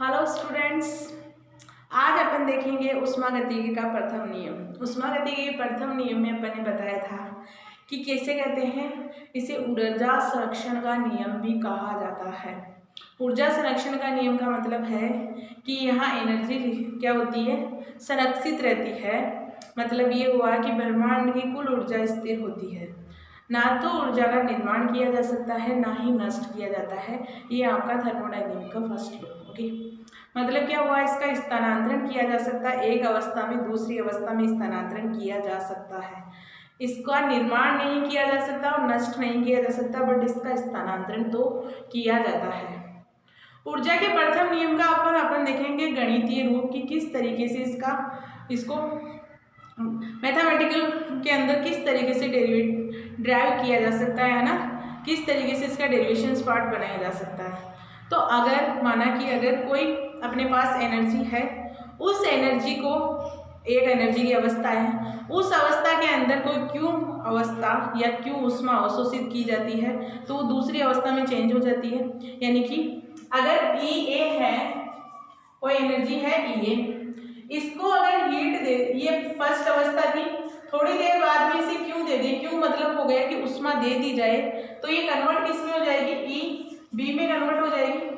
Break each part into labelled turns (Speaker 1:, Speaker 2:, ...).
Speaker 1: Hello students, आज अपन देखेंगे ऊष्मागतिकी का प्रथम नियम। ऊष्मागतिकी के प्रथम नियम में अपन ने बताया था कि कैसे कहते हैं, इसे ऊर्जा संरक्षण का नियम भी कहा जाता है। ऊर्जा संरक्षण का नियम का मतलब है कि यहाँ एनर्जी क्या होती है, संरक्षित रहती है। मतलब ये हुआ कि ब्रह्मांड की कुल ऊर्जा स्थिर होती है, ना तो ऊर्जा का निर्माण किया जा सकता है ना ही नष्ट किया जाता है। ये आपका थर्मोडायनेमिक का फर्स्ट लॉ। ओके, मतलब क्या हुआ, इसका स्थानांतरण किया जा सकता है, एक अवस्था में दूसरी अवस्था में स्थानांतरण किया जा सकता है। इसका निर्माण नहीं किया जा सकता और नष्ट नहीं किया जा सकता, बट इसका स्थानांतरण तो किया जाता है। ऊर्जा के प्रथम नियम का अपन देखेंगे गणितीय रूप की किस तरीके से इसको मैथमेटिकल के अंदर किस तरीके से ड्राइव किया जा सकता है ना, किस तरीके से इसका डेरिवेशंस पार्ट बनाया जा सकता है। तो अगर माना कि अगर कोई अपने पास एनर्जी है, उस एनर्जी को एक एनर्जी की अवस्था है, उस अवस्था के अंदर कोई क्यों अवस्था या क्यों ऊष्मा अवशोषित की जाती है तो वो दूसरी अवस्था में चेंज हो जाती है। यानी कि अगर ई ए है, कोई एनर्जी है ई ए, इसको अगर हीट दे, ये फर्स्ट अवस्था थी, थोड़ी देर बाद में इसे क्यों दे दी, क्यों मतलब हो गया कि ऊष्मा दे दी जाए तो ये कन्वर्ट किस में हो जाएगी, ई बी में कन्वर्ट हो जाएगी।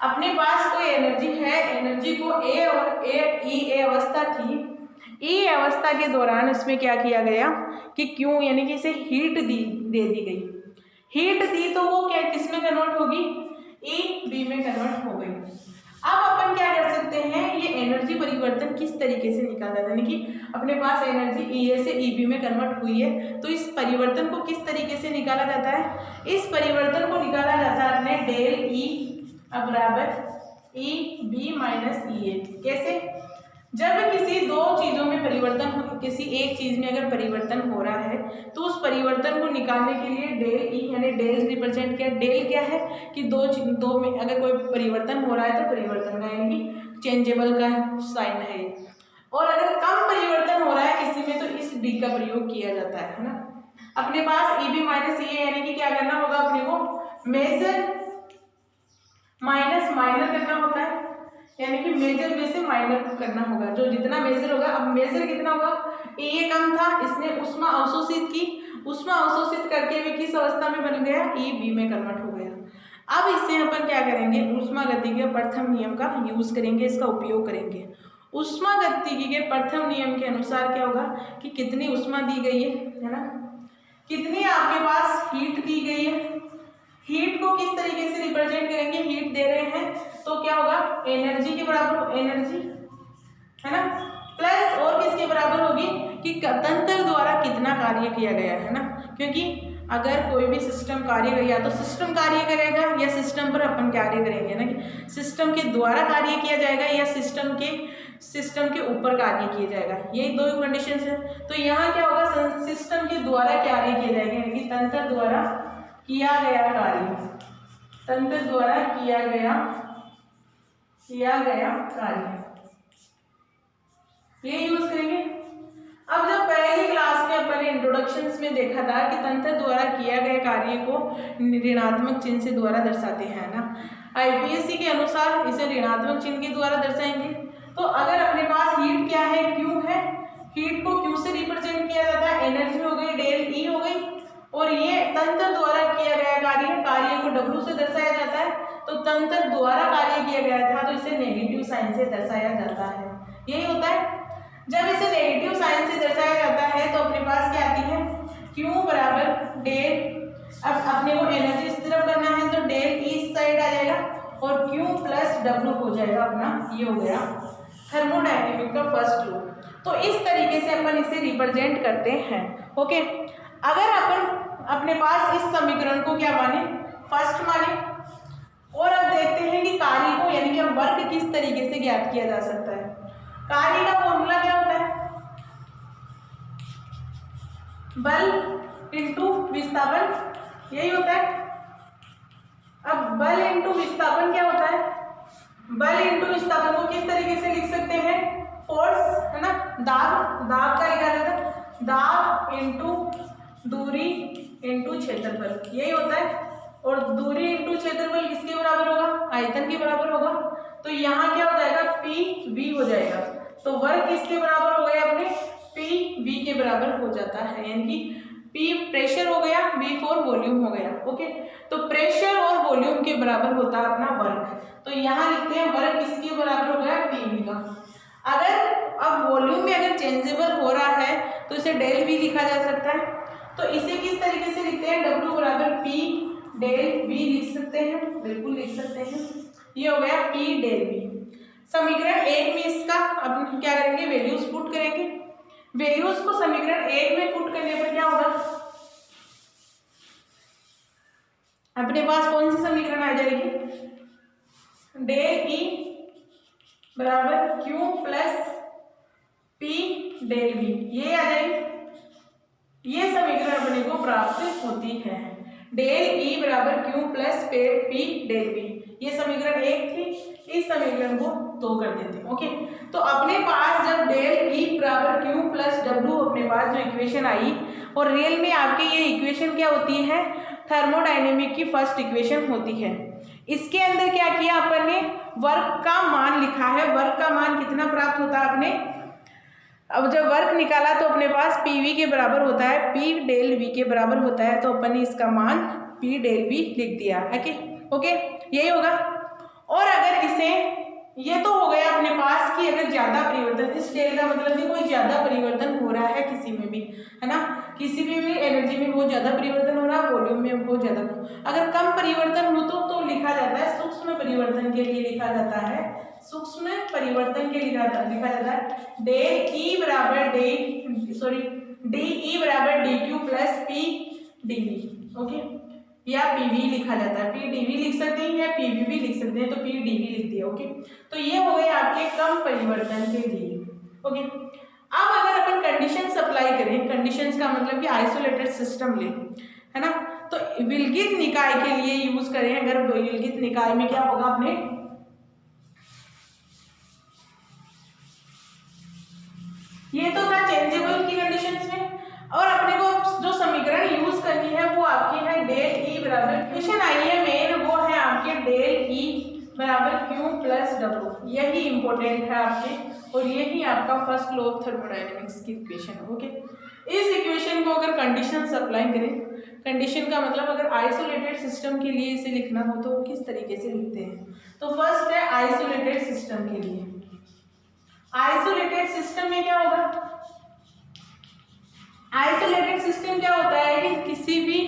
Speaker 1: अपने पास कोई एनर्जी है, एनर्जी को ए और ए अवस्था थी, ई अवस्था के दौरान इसमें क्या किया गया कि क्यों, यानी कि इसे हीट दे दी गई। हीट दी तो वो क्या किस में कन्वर्ट होगी, ई बी में कन्वर्ट हो गई। अब अपन क्या कर सकते हैं, ये एनर्जी परिवर्तन किस तरीके से निकाला जाए, यानी कि अपने पास एनर्जी ई ए से ई बी में कन्वर्ट हुई है, तो इस परिवर्तन को किस तरीके से निकाला जाता है। इस परिवर्तन को निकाला जाता है अपने डेल ई बराबर ई बी माइनस ई ए। कैसे, जब किसी दो चीजों में परिवर्तन, किसी एक चीज में अगर परिवर्तन हो रहा है तो उस परिवर्तन को निकालने के लिए डेल ई यानी डेल रिप्रेजेंट किया। डेल क्या है कि दो में अगर कोई परिवर्तन हो रहा है तो परिवर्तन का यानी कि चेंजेबल का साइन है, और अगर कम परिवर्तन हो रहा है किसी में तो इस डी का प्रयोग किया जाता है ना। अपने पास ई बी माइनस ई ए यानी कि क्या करना होगा, अपने को मेजर माइनस माइनर करना होता है, यानी कि मेजर में से माइनर करना होगा। जो जितना मेजर होगा, अब मेजर कितना होगा, ए कम था, इसने ऊष्मा अवशोषित की, ऊष्मा अवशोषित करके भी किस अवस्था में बन गया, ई बी में कन्वर्ट हो गया। अब इससे अपन क्या करेंगे, ऊष्मागतिकी के प्रथम नियम का यूज करेंगे, इसका उपयोग करेंगे। ऊष्मागतिकी के प्रथम नियम के अनुसार क्या होगा कि कितनी ऊष्मा दी गई है ना, कितनी आपके पास हीट दी गई है, हीट को किस तरीके से रिप्रेजेंट करेंगे, हीट दे रहे हैं तो क्या होगा, एनर्जी के बराबर एनर्जी है ना, प्लस और किसके बराबर होगी कि तंत्र द्वारा कितना कार्य किया गया है ना। क्योंकि अगर कोई भी सिस्टम कार्य या तो सिस्टम कार्य करेगा या सिस्टम पर अपन कार्य करेंगे ना, कि सिस्टम के द्वारा कार्य किया जाएगा या सिस्टम के ऊपर कार्य किया जाएगा, यही दो कंडीशन है। तो यहाँ क्या होगा, सिस्टम के द्वारा कार्य किया जाएगा, यानी कि तंत्र द्वारा किया गया कार्य, तंत्र द्वारा किया गया कार्य, ये यूज करेंगे। अब जब पहली क्लास में अपन ने इंट्रोडक्शंस में देखा था कि तंत्र द्वारा किया गया कार्य को ऋणात्मक चिन्ह से द्वारा दर्शाते हैं ना, आईपीएससी के अनुसार इसे ऋणात्मक चिन्ह के द्वारा दर्शाएंगे। तो अगर अपने पास हीट क्या है, क्यू है, हीट को क्यू से रिप्रेजेंट किया जाता है, एनर्जी हो गई डेल ई हो गई, और ये तंत्र द्वारा किया गया कार्य को डब्ल्यू से दर्शाया जाता है। तो तंत्र द्वारा कार्य किया गया था तो इसे नेगेटिव साइन से दर्शाया जाता है, यही होता है। जब इसे नेगेटिव साइन से दर्शाया जाता है तो अपने पास क्या आती है, Q बराबर डेल, अब अपने को एनर्जी इस तरफ करना है तो डेल ई इस साइड आ जाएगा और Q प्लस W हो जाएगा अपना, ये हो गया थर्मोडायनेमिक का फर्स्ट लॉ। तो इस तरीके से अपन इसे रिप्रेजेंट करते हैं। ओके, अगर अपन अपने पास इस समीकरण को क्या माने, फर्स्ट माने, और अब देखते हैं कि कार्य को यानी कि वर्क किस तरीके से ज्ञात किया जा सकता है। कार्य का फॉर्मूला क्या होता है, बल इंटू विस्थापन, यही होता है। अब बल इंटू विस्थापन क्या होता है, बल इंटू विस्थापन को किस तरीके से लिख सकते हैं, फोर्स है ना, दाब का लिखा जाता है, दाब इंटू दूरी इंटू क्षेत्रफल, यही होता है। और दूरी इंटू क्षेत्रफल किसके बराबर होगा, आयतन के बराबर होगा। तो यहाँ क्या हो जाएगा, पी वी हो जाएगा। तो वर्क किसके बराबर हो गया अपने, पी वी के बराबर हो जाता है, यानी कि पी प्रेशर हो गया, वी फॉर वॉल्यूम हो गया। ओके, तो प्रेशर और वॉल्यूम के बराबर होता है अपना वर्क। तो यहाँ लिखते हैं वर्क किसके बराबर हो गया, पी वी का। अगर अब वॉल्यूम में अगर चेंजेबल हो रहा है तो इसे डेल वी लिखा जा सकता है। तो इसे किस तरीके से लिखते हैं, डब्ल्यू बराबर पी डेल वी लिख सकते हैं, बिल्कुल लिख सकते हैं। ये हो गया पी डेल वी। समीकरण 1 में इसका अब क्या करेंगे, वैल्यूज पुट करेंगे। वैल्यूज को समीकरण 1 में पुट करने पर क्या होगा, अपने पास कौन सी समीकरण आ जाएगी, डेल ई बराबर Q plus P del V, ये आ जाएगी। ये समीकरण अपने को प्राप्त होती है, डेल ई बराबर Q plus P del V. ये समीकरण 1 थी, इस समीकरण को 2 कर देते हैं। ओके, तो अपने पास जब डेल ई बराबर क्यू प्लस डब्ल्यू अपने पास जो इक्वेशन आई, और रियल में आपके ये इक्वेशन क्या होती है, थर्मोडायनेमिक की फर्स्ट इक्वेशन होती है। इसके अंदर क्या किया अपन ने, वर्क का मान लिखा है। वर्क का मान कितना प्राप्त होता है आपने, अब जब वर्क निकाला तो अपने पास पी वी के बराबर होता है, पी डेल वी के बराबर होता है, तो अपन ने इसका मान पी डेल वी लिख दिया। ओके, यही होगा। और अगर इसे, ये तो हो गया अपने पास कि अगर ज्यादा परिवर्तन, इस डेल का मतलब कि कोई ज्यादा परिवर्तन हो रहा है किसी में भी, है ना, किसी भी एनर्जी में बहुत ज्यादा परिवर्तन हो रहा है, वॉल्यूम में बहुत ज्यादा। अगर कम परिवर्तन हो तो लिखा जाता है सूक्ष्म परिवर्तन के लिए लिखा जाता है, सूक्ष्म परिवर्तन के लिए लिखा जाता है डेल ई बराबर डी ई बराबर D Q plus P D V. Okay, या पीवी लिखा जाता है, पी डीवी लिख सकते हैं या पीवी भी लिख सकते हैं, तो पी डीवी लिख दिया। ओके, तो ये हो गए आपके कम परिवर्तन के लिए। ओके, अब अगर अपन कंडीशंस अप्लाई करें, कंडीशंस का मतलब कि आइसोलेटेड सिस्टम ले, है ना, तो विलगित निकाय के लिए यूज करें। अगर विलगित निकाय में क्या होगा, अपने ये तो था चेंजेबल की कंडीशंस में, और अपने को जो समीकरण यूज करनी है वो आपकी है डेल ई बराबर, इक्वेशन आई है मेन, वो है आपके डेल ई बराबर क्यू प्लस डब्ल्यू। यही इंपॉर्टेंट है आपके, और यही आपका फर्स्ट लॉ ऑफ थर्मोडायनेमिक्स की इक्वेशन है। ओके, इस इक्वेशन को अगर कंडीशंस अप्लाई करें, कंडीशन का मतलब अगर आइसोलेटेड सिस्टम के लिए इसे लिखना हो तो किस तरीके से लिखते हैं। तो फर्स्ट है आइसोलेटेड सिस्टम के लिए। आइसोलेटेड सिस्टम में क्या होगा, आइसोलेटेड सिस्टम क्या होता है कि किसी भी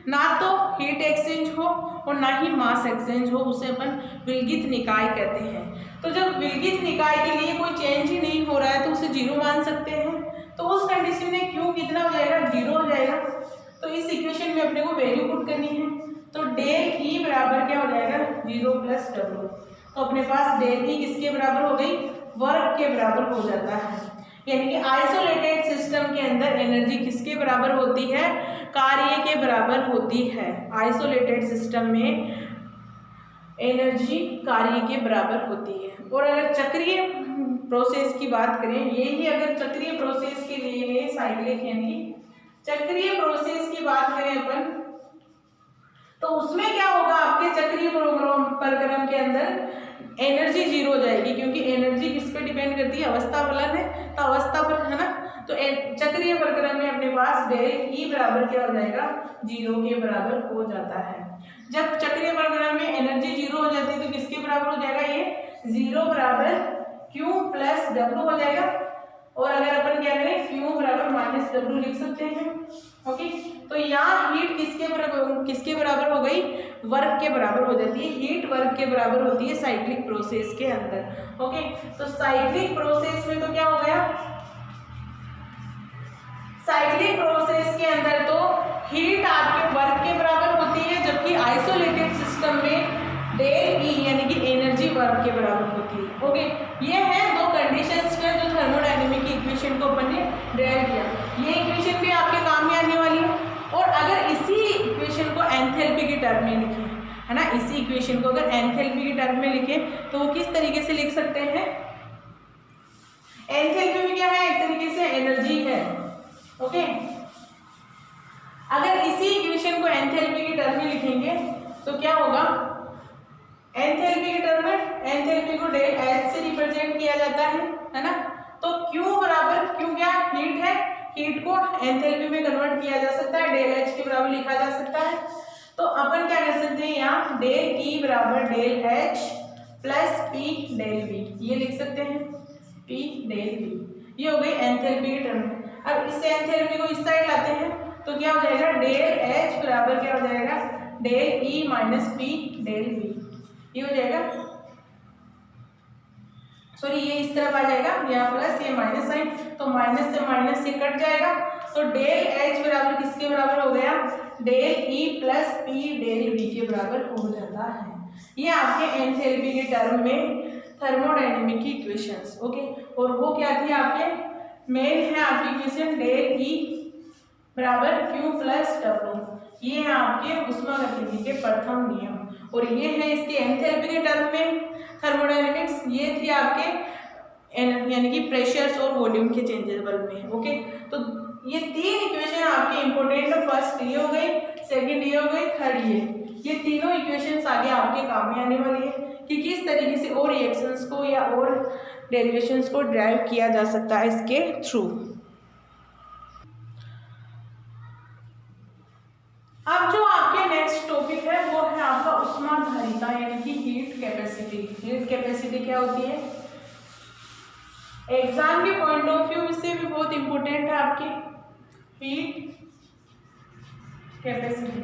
Speaker 1: ना तो हीट एक्सचेंज हो और ना ही मास एक्सचेंज हो, उसे अपन विलगित निकाय कहते हैं। तो जब विलगित निकाय के लिए कोई चेंज ही नहीं हो रहा है तो उसे जीरो मान सकते हैं। तो उस कंडीशन में क्यू कितना हो जाएगा, जीरो हो जाएगा। तो इस इक्वेशन में अपने को वैल्यू पुट करनी है, तो डेल ई बराबर क्या हो जाएगा, जीरो प्लस डब्ल्यू। तो अपने पास डेल ई किसके बराबर हो गई, वर्क के बराबर हो जाता है। यानी कि आइसोलेटेड सिस्टम के अंदर एनर्जी किसके बराबर होती है, कार्य के बराबर होती है। आइसोलेटेड सिस्टम में एनर्जी कार्य के बराबर होती है। और अगर चक्रीय प्रोसेस की बात करें, यही अगर चक्रीय प्रोसेस के लिए साइक्लिक यानी चक्रीय प्रोसेस की बात करें अपन, तो उसमें क्या होगा, आपके चक्रीय प्रक्रम के अंदर एनर्जी जीरो हो जाएगी, क्योंकि एनर्जी किस पे डिपेंड करती है, अवस्था फलन है, तो अवस्था पर, है ना। तो चक्रीय प्रक्रम में अपने पास डेल ई बराबर क्या हो जाएगा, जीरो के बराबर हो जाता है। जब चक्रीय प्रक्रम में एनर्जी जीरो हो जाती है तो किसके बराबर हो जाएगा, ये जीरो बराबर क्यू प्लस डब्ल्यू हो जाएगा। और अगर अपन क्या करें, क्यू बराबर माइनस डब्ल्यू लिख सकते हैं। ओके, तो यहाँ हीट किसके बराबर हो गई, वर्क के बराबर हो जाती है। हीट वर्क के बराबर होती है साइक्लिक प्रोसेस के अंदर। ओके, तो साइक्लिक प्रोसेस में तो क्या हो गया, साइक्लिक प्रोसेस के अंदर तो हीट आपके वर्क के बराबर होती है, जबकि आइसोलेटेड सिस्टम में डेल ई यानी कि एनर्जी वर्क के बराबर होती है। ओके, ये है दो कंडीशंस में जो थर्मोडायनेमिक की इक्वेशन को अपन ने ड्राइव किया। ये इक्वेशन भी आपके काम में आने वाली है। और अगर इसी इक्वेशन को एंथैल्पी के टर्म में लिखें, है ना, इसी इक्वेशन को अगर एंथैल्पी के टर्म में लिखें तो वो किस तरीके से लिख सकते हैं, एंथैल्पी में क्या है, एक तरीके से एनर्जी है। ओके, अगर इसी इक्वेशन को एंथैल्पी के टर्म में लिखेंगे तो क्या होगा, एंथैल्पी के टर्म में एंथैल्पी को डेल एच से रिप्रेजेंट किया जाता है ना। तो Q बराबर, Q क्या हीट है, हीट को एंथैल्पी में कन्वर्ट किया जा सकता है, डेल एच के बराबर लिखा जा सकता है। तो अपन क्या कर सकते हैं यहाँ डेल E बराबर del H plus P del V, ये लिख सकते हैं पी डेल वी, ये हो गई एंथैल्पी की टर्म। अब इस एंथैल्पी को इस साइड लाते हैं तो क्या हो जाएगा डेल एच बराबर क्या हो जाएगा del E minus P del V, ये हो जाएगा, सॉरी ये इस तरफ आ जाएगा, यहाँ प्लस ये माइनस साइन, तो माइनस से माइनस ये कट जाएगा, तो डेल एच बराबर किसके बराबर हो गया del E plus P del V के बराबर हो जाता है। ये आपके एंथैल्पी के टर्म में थर्मोडायनेमिक की इक्वेशंस, ओके। और वो क्या थी आपके मेन है आपकी इक्वेशन डेल ई बराबर क्यू प्लस डब्ल्यू, ये है आपके ऊष्मागतिकी के प्रथम नियम, और ये है इसके एंथैल्पी के टर्म में थर्मोडायनेमिक्स, ये थी आपके यानी कि प्रेशर्स और वॉल्यूम के चेंजेबल में, ओके। तो ये तीन इक्वेशन आपके इंपॉर्टेंट, फर्स्ट ये हो गई, सेकंड ये हो गई, थर्ड ये तीनों इक्वेशंस आगे आपके काम में आने वाली है कि किस तरीके से और रिएक्शंस को या और डेरिवेशंस को ड्राइव किया जा सकता है इसके थ्रू। अब जो आपके नेक्स्ट टॉपिक है वो है आपका ऊष्माधारिता यानी कि हीट कैपेसिटी। हीट कैपेसिटी क्या होती है, एग्जाम के पॉइंट ऑफ व्यू से भी बहुत इंपॉर्टेंट है आपकी हीट कैपेसिटी।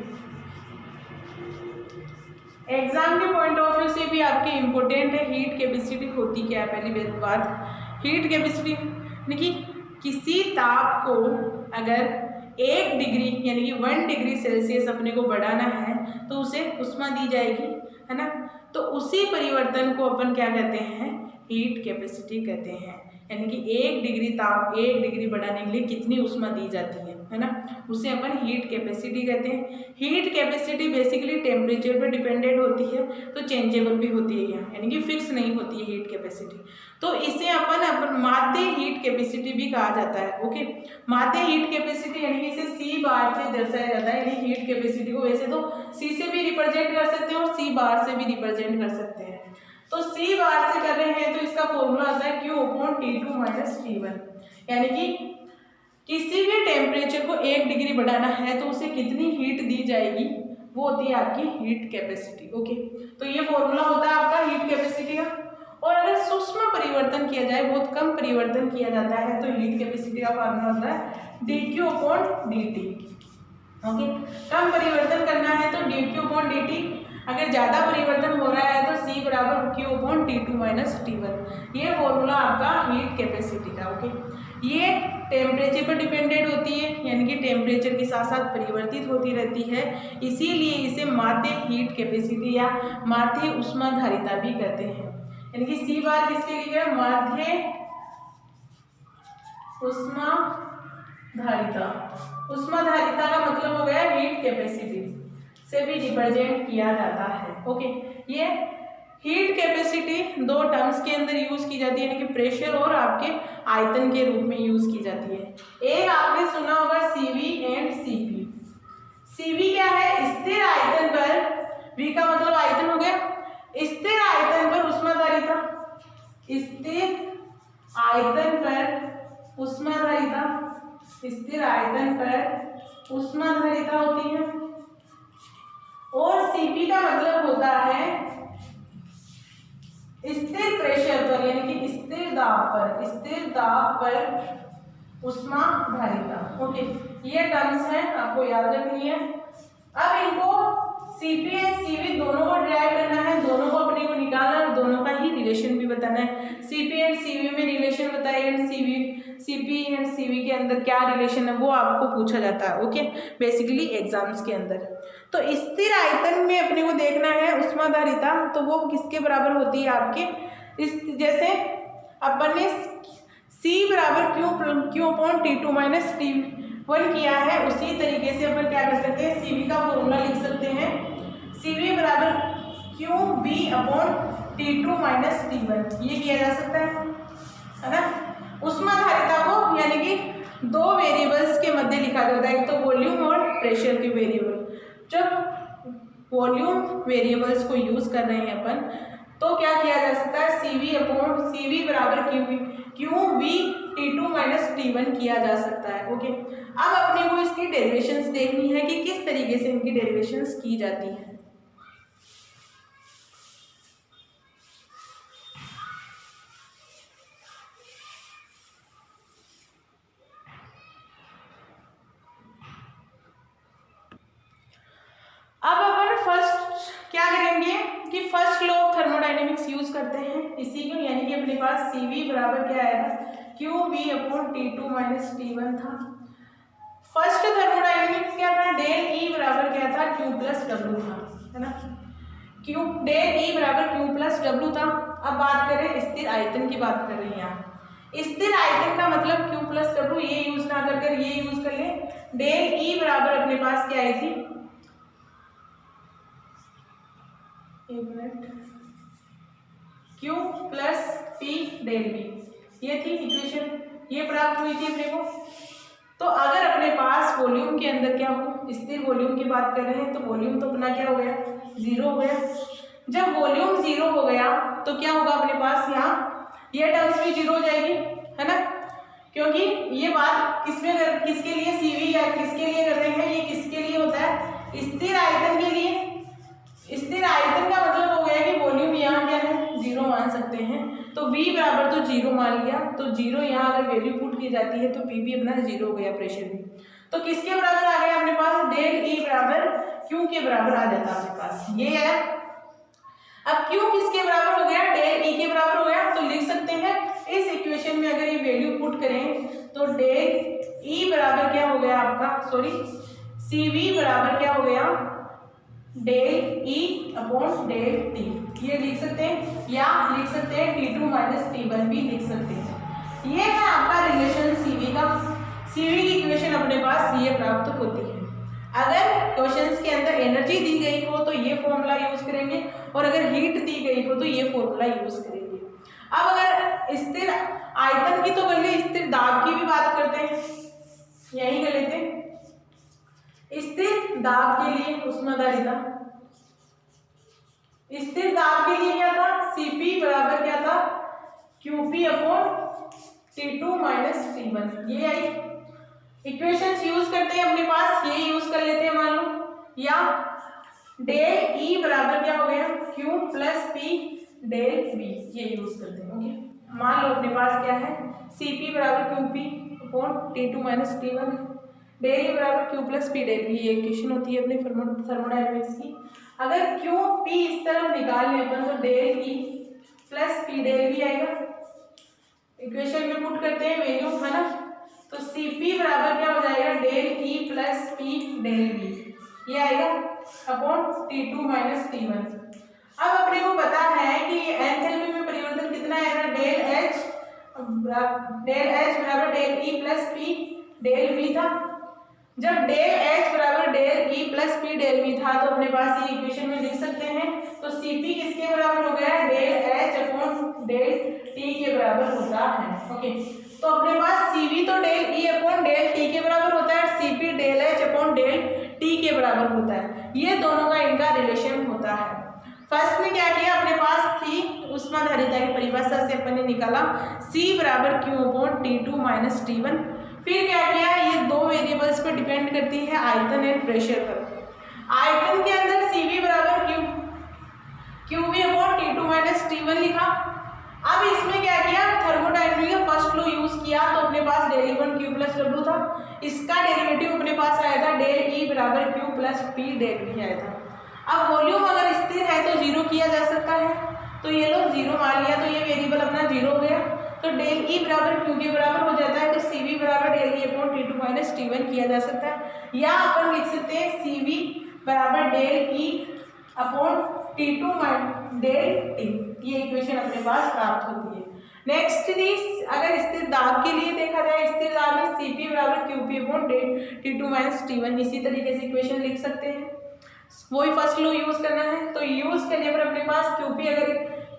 Speaker 1: एग्जाम के पॉइंट ऑफ व्यू से भी आपके इंपॉर्टेंट है हीट कैपेसिटी होती क्या है। पहली बात हीट कैपेसिटी यानी कि किसी ताप को अगर 1 डिग्री यानी कि 1 डिग्री सेल्सियस अपने को बढ़ाना है तो उसे ऊष्मा दी जाएगी, है ना। तो उसी परिवर्तन को अपन क्या कहते हैं हीट कैपेसिटी कहते हैं, यानी कि 1 डिग्री ताप 1 डिग्री बढ़ाने के लिए कितनी ऊष्मा दी जाती है ना, उसे अपन हीट कैपेसिटी कहते हैं। हीट कैपेसिटी बेसिकली टेम्परेचर पर डिपेंडेंट होती है, तो चेंजेबल भी होती है यहाँ, यानी कि फिक्स नहीं होती है हीट कैपेसिटी। तो इसे अपन माध्य हीट कैपेसिटी भी कहा जाता है, ओके। माध्य हीट कैपेसिटी यानी कि इसे सी बार से दर्शाया जाता है, यानी हीट कैपेसिटी को वैसे तो सी से भी रिप्रेजेंट कर सकते हैं और सी बार से भी रिप्रेजेंट कर सकते हैं। तो सी बार से कर रहे हैं तो इसका फॉर्मूला आता है Q upon T2 minus T1, यानी कि किसी भी टेम्परेचर को 1 डिग्री बढ़ाना है तो उसे कितनी हीट दी जाएगी, वो होती है आपकी हीट कैपेसिटी, ओके। तो ये फॉर्मूला होता है आपका हीट कैपेसिटी का। और अगर सूक्ष्म परिवर्तन किया जाए, बहुत कम परिवर्तन किया जाता है, तो हीट कैपेसिटी का फॉर्मूला होता है dQ अपॉन dt, ओके। कम परिवर्तन करना है तो dQ अपॉन dt, अगर ज़्यादा परिवर्तन हो रहा है तो C बराबर Q upon T2 minus T1, ये फॉर्मूला आपका हीट कैपेसिटी का, ओके। ये टेम्परेचर पर डिपेंडेंट होती है, यानी कि टेम्परेचर के साथ साथ परिवर्तित होती रहती है, इसीलिए इसे माध्य हीट कैपेसिटी या माध्य ऊष्माधारिता भी कहते हैं। यानी कि सी बार किसके लिए माध्य ऊष्माधारिता, ऊष्माधारिता का मतलब हो गया हीट कैपेसिटी से भी रिप्रेजेंट किया जाता है, ओके। ये हीट कैपेसिटी 2 टर्म्स के अंदर यूज की जाती है, यानी कि प्रेशर और आपके आयतन के रूप में यूज की जाती है। एक आपने सुना होगा CV एंड CP। CV क्या है, स्थिर आयतन पर, V का मतलब आयतन हो गया, स्थिर आयतन पर ऊष्माधारिता, स्थिर आयतन पर ऊष्माधारिता, स्थिर आयतन पर ऊष्माधारिता होती है। और CP का मतलब होता है स्थिर प्रेशर पर, यानी कि स्थिर दाब पर ऊष्माधारिता, ओके। ये टर्म्स हैं, आपको याद रखनी है। अब इनको CP एंड CV दोनों को ड्राइव करना है, दोनों को अपने को निकालना है और दोनों का ही रिलेशन भी बताना है। CP एंड CV में रिलेशन बताइए एंड CP एंड CV के अंदर क्या रिलेशन है वो आपको पूछा जाता है, ओके, बेसिकली एग्जाम्स के अंदर। तो स्थिर आयतन में अपने को देखना है ऊष्माधारिता, तो वो किसके बराबर होती है आपके, जैसे अपन ने C बराबर Q upon T2 minus T1 किया है, उसी तरीके से अपन क्या कर सकते हैं CV का फॉर्मूला लिख सकते हैं, CV बराबर QV upon T2 minus T1, ये किया जा सकता है ना। ऊष्माधारिता को यानी कि 2 वेरिएबल्स के मध्य लिखा जाता है, एक तो वॉल्यूम और प्रेशर के वेरिएबल। जब वॉल्यूम वेरिएबल्स को यूज कर रहे हैं अपन, तो क्या किया जा सकता है, CV बराबर QV T2 माइनस T1 किया जा सकता है। ओके, अब अपने को इसकी डेरिवेशंस देखनी है कि किस तरीके से इनकी डेरिवेशंस की जाती है। अब अपन फर्स्ट क्या करेंगे कि first law of thermodynamics use करते हैं इसी को, यानी कि अपने पास CV बराबर क्या आएगा, QV upon T2 minus T1 था। फर्स्ट थर्मोडायनेमिक्स क्या था, डेल E बराबर क्या था, Q प्लस W था, है ना। डेल E बराबर Q प्लस W था। अब बात करें स्थिर आयतन की, बात कर रहे हैं यहाँ। स्थिर आयतन का मतलब Q प्लस W, ये यूज ना कर ये यूज कर ले। डेल E बराबर अपने पास क्या आई थी, Q plus P del V, ये थी इक्वेशन, ये प्राप्त हुई थी अपने को। तो अगर अपने पास वॉल्यूम के अंदर क्या हो, स्थिर वॉल्यूम की बात कर रहे हैं, तो वॉल्यूम तो अपना क्या हो गया, 0 हो गया। जब वॉल्यूम 0 हो गया तो क्या होगा अपने पास, यहाँ ये टर्म्स भी 0 हो जाएगी, है ना, क्योंकि ये बात किसके लिए CV या किसके लिए कर रहे हैं, ये किसके लिए होता है, स्थिर आयतन के लिए। स्थिर आयतन का मतलब हो गया कि वॉल्यूम यहाँ क्या है, 0 मान सकते हैं। तो V बराबर तो 0 मान लिया, तो 0 यहाँ अगर वैल्यू पुट की जाती है तो P भी अपना 0 हो गया, प्रेशर भी। तो किसके बराबर आ गया अपने पास, डेल E बराबर Q के बराबर आ जाता अपने पास, ये है। अब Q किसके बराबर हो गया, डेल E के बराबर हो गया, तो लिख सकते हैं इस इक्वेशन में अगर ये वैल्यू पुट करें तो डेल E बराबर क्या हो गया आपका, CV बराबर क्या हो गया, del E upon del T, ये लिख सकते हैं, या लिख सकते हैं T2 माइनस T1 भी लिख सकते हैं। ये है आपका रिलेशन CV का। CV की इक्वेशन अपने पास ये प्राप्त होती है। अगर क्वेश्चंस के अंदर एनर्जी दी गई हो तो ये फॉर्मूला यूज करेंगे, और अगर हीट दी गई हो तो ये फॉर्मूला यूज करेंगे। अब अगर स्थिर आयतन की तो कर ले, स्थिर दाब की भी बात करते हैं, यही कर लेते हैं। स्थिर दाब के लिए ऊष्माधारिता, स्थिर दाब के लिए क्या था, CP बराबर क्या था, QP upon T2 minus T1, ये आई। इक्वेशंस यूज करते हैं अपने पास, ये यूज कर लेते हैं मान लो, या डेल E बराबर क्या हो गया, Q plus P del V, ये यूज करते हैं। ओके, मान लो अपने पास क्या है, CP बराबर QP upon T2 minus T1, del E बराबर Q plus P del V, ये इक्वेशन होती है अपने थर्मोडायनेमिक्स की। अगर QP इस तरफ निकाल लें अपन तो del E plus P del V आएगा। इक्वेशन में पुट करते हैं वैल्यू, है ना, तो CP बराबर क्या हो जाएगा, del E plus P del V, ये आएगा अपॉन T2 माइनस T1। अब अपने को पता है कि एंथैल्पी में परिवर्तन कितना आएगा, डेल H बराबर del E plus P del V था। जब डेल H बराबर del E plus P del V था तो अपने पास ये इक्वेशन में लिख सकते हैं, तो CP किसके बराबर हो गया, del H upon del T के बराबर होता है। ओके, तो अपने पास CV तो del E upon del T के बराबर होता है, CP del H upon del T के बराबर होता है। ये दोनों का इनका रिलेशन होता है। फर्स्ट में क्या किया, अपने पास थी ऊष्माधारिता की परिभाषा से अपन ने निकाला C बराबर Q upon T2 minus T1। फिर क्या किया, ये दो वेरिएबल्स पर डिपेंड करती है, आयतन एंड प्रेशर पर। आयतन के अंदर CV बराबर QV upon T2 minus T1 लिखा। अब इसमें क्या किया, थर्मोडायनेमिक्स का फर्स्ट लॉ यूज किया, तो अपने पास del E1 Q plus W था, इसका डेरिवेटिव अपने पास आया था डेल E बराबर Q plus P del V आया था। अब वॉल्यूम अगर स्थिर है तो 0 किया जा सकता है, तो ये लोग 0 मान लिया, तो ये वेरिएबल अपना 0 हो गया, तो डेल E बराबर Q के बराबर हो जाता है, तो CV बराबर del E upon T2 minus T1 किया जा सकता है, या अपन लिख सकते हैं CV बराबर del E upon T2 del T, ये इक्वेशन अपने पास प्राप्त होती है। नेक्स्ट अगर स्थिर दाब के लिए देखा जाए, स्थिर दाब में CP बराबर QP upon del T2 minus T1, इसी तरीके से इक्वेशन लिख सकते हैं, वही फर्स्ट लॉ यूज करना है। तो यूज करने पर अपने पास QP, अगर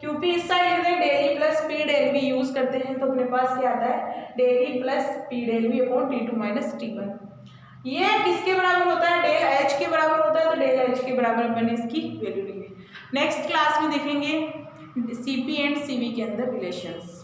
Speaker 1: QP इस साइड लिखते हैं del E plus P del V use करते हैं, तो अपने पास क्या आता है, del E plus P del V upon T2 minus T1। ये किसके बराबर होता है, डेल H के बराबर होता है, तो डेल H के बराबर अपन ने इसकी वैल्यू लिखी। नेक्स्ट क्लास में देखेंगे CP एंड CV के अंदर रिलेशंस।